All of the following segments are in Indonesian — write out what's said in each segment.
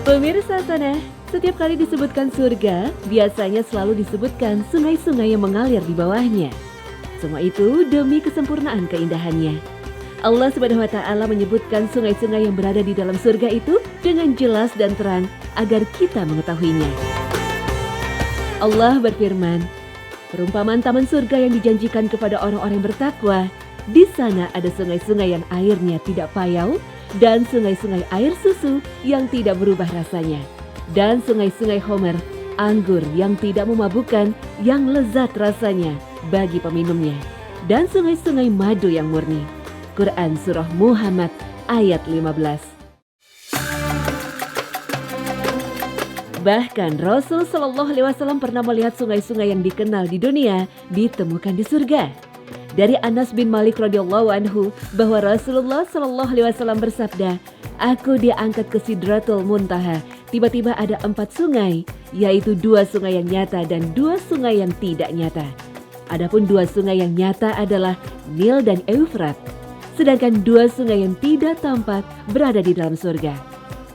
Pemirsa sana, setiap kali disebutkan surga, biasanya selalu disebutkan sungai-sungai yang mengalir di bawahnya. Semua itu demi kesempurnaan keindahannya. Allah Subhanahu wa Ta'ala menyebutkan sungai-sungai yang berada di dalam surga itu dengan jelas dan terang agar kita mengetahuinya. Allah berfirman, perumpamaan taman surga yang dijanjikan kepada orang-orang yang bertakwa, di sana ada sungai-sungai yang airnya tidak payau, dan sungai-sungai air susu yang tidak berubah rasanya, dan sungai-sungai homer, anggur yang tidak memabukkan, yang lezat rasanya bagi peminumnya, dan sungai-sungai madu yang murni. Quran Surah Muhammad ayat 15. Bahkan Rasul Shallallahu Alaihi Wasallam pernah melihat sungai-sungai yang dikenal di dunia ditemukan di surga. Dari Anas bin Malik radhiyallahu anhu bahwa Rasulullah Shallallahu Alaihi Wasallam bersabda, "Aku diangkat ke Sidratul Muntaha. Tiba-tiba ada 4 sungai, yaitu 2 sungai yang nyata dan 2 sungai yang tidak nyata. Adapun 2 sungai yang nyata adalah Nil dan Eufrat, sedangkan 2 sungai yang tidak tampak berada di dalam surga."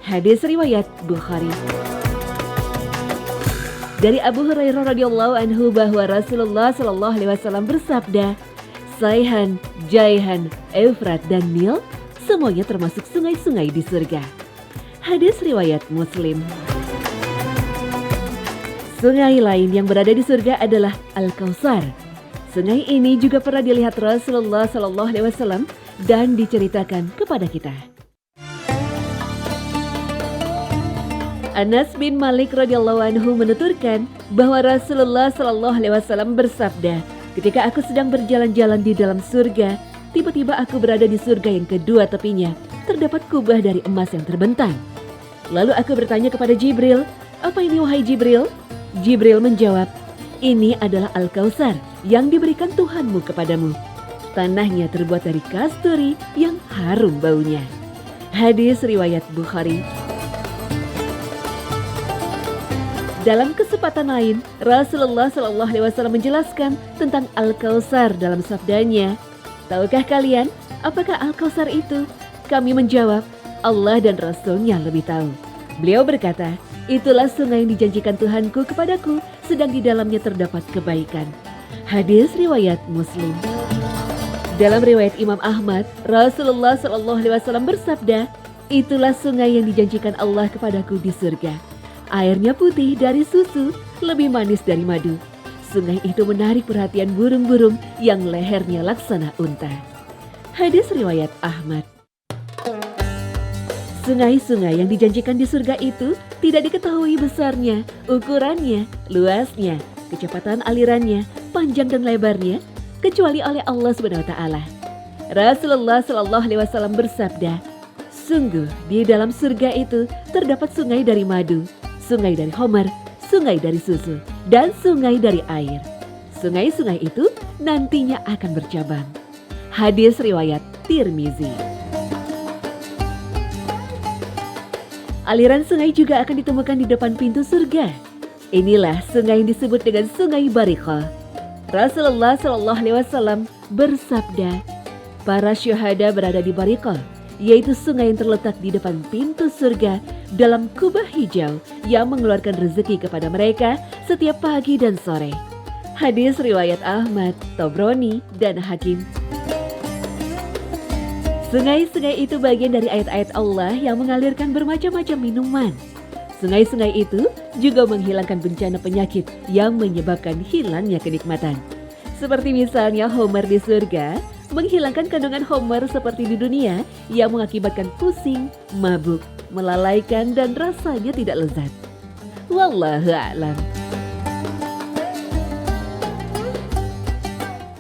Hadis riwayat Bukhari. Dari Abu Hurairah radhiyallahu anhu bahwa Rasulullah Shallallahu Alaihi Wasallam bersabda, Sayhan, Jaihan, Eufrat, dan Nil semuanya termasuk sungai-sungai di surga. Hadis riwayat Muslim. Sungai lain yang berada di surga adalah Al-Kautsar. Sungai ini juga pernah dilihat Rasulullah Shallallahu Alaihi Wasallam dan diceritakan kepada kita. Anas bin Malik radhiyallahu anhu menuturkan bahwa Rasulullah Shallallahu Alaihi Wasallam bersabda, ketika aku sedang berjalan-jalan di dalam surga, tiba-tiba aku berada di surga yang kedua tepinya, terdapat kubah dari emas yang terbentang. Lalu aku bertanya kepada Jibril, "Apa ini wahai Jibril?" Jibril menjawab, "Ini adalah Al-Kautsar yang diberikan Tuhanmu kepadamu. Tanahnya terbuat dari kasturi yang harum baunya." Hadis riwayat Bukhari. Dalam kesempatan lain, Rasulullah Shallallahu Alaihi Wasallam menjelaskan tentang Al-Kautsar dalam sabdanya, "Tahukah kalian apakah Al-Kautsar itu?" Kami menjawab, "Allah dan Rasul-Nya lebih tahu." Beliau berkata, "Itulah sungai yang dijanjikan Tuhanku kepadaku, sedang di dalamnya terdapat kebaikan." Hadis riwayat Muslim. Dalam riwayat Imam Ahmad, Rasulullah Shallallahu Alaihi Wasallam bersabda, "Itulah sungai yang dijanjikan Allah kepadaku di surga. Airnya putih dari susu, lebih manis dari madu. Sungai itu menarik perhatian burung-burung yang lehernya laksana unta." Hadis riwayat Ahmad. Sungai-sungai yang dijanjikan di surga itu tidak diketahui besarnya, ukurannya, luasnya, kecepatan alirannya, panjang dan lebarnya, kecuali oleh Allah Subhanahu wa Ta'ala. Rasulullah Shallallahu Alaihi Wasallam bersabda, "Sungguh di dalam surga itu terdapat sungai dari madu, sungai dari homer, sungai dari susu, dan sungai dari air. Sungai-sungai itu nantinya akan bercabang." Hadis riwayat Tirmizi. Aliran sungai juga akan ditemukan di depan pintu surga. Inilah sungai yang disebut dengan Sungai Bariqah. Rasulullah Shallallahu Alaihi Wasallam bersabda, "Para syuhada berada di Bariqah, yaitu sungai yang terletak di depan pintu surga dalam kubah hijau yang mengeluarkan rezeki kepada mereka setiap pagi dan sore." Hadis riwayat Ahmad, Tobroni, dan Hakim. Sungai-sungai itu bagian dari ayat-ayat Allah yang mengalirkan bermacam-macam minuman. Sungai-sungai itu juga menghilangkan bencana penyakit yang menyebabkan hilangnya kenikmatan. Seperti misalnya homer di surga, menghilangkan kandungan homer seperti di dunia yang mengakibatkan pusing, mabuk, melalaikan, dan rasanya tidak lezat. Wallahu a'lam.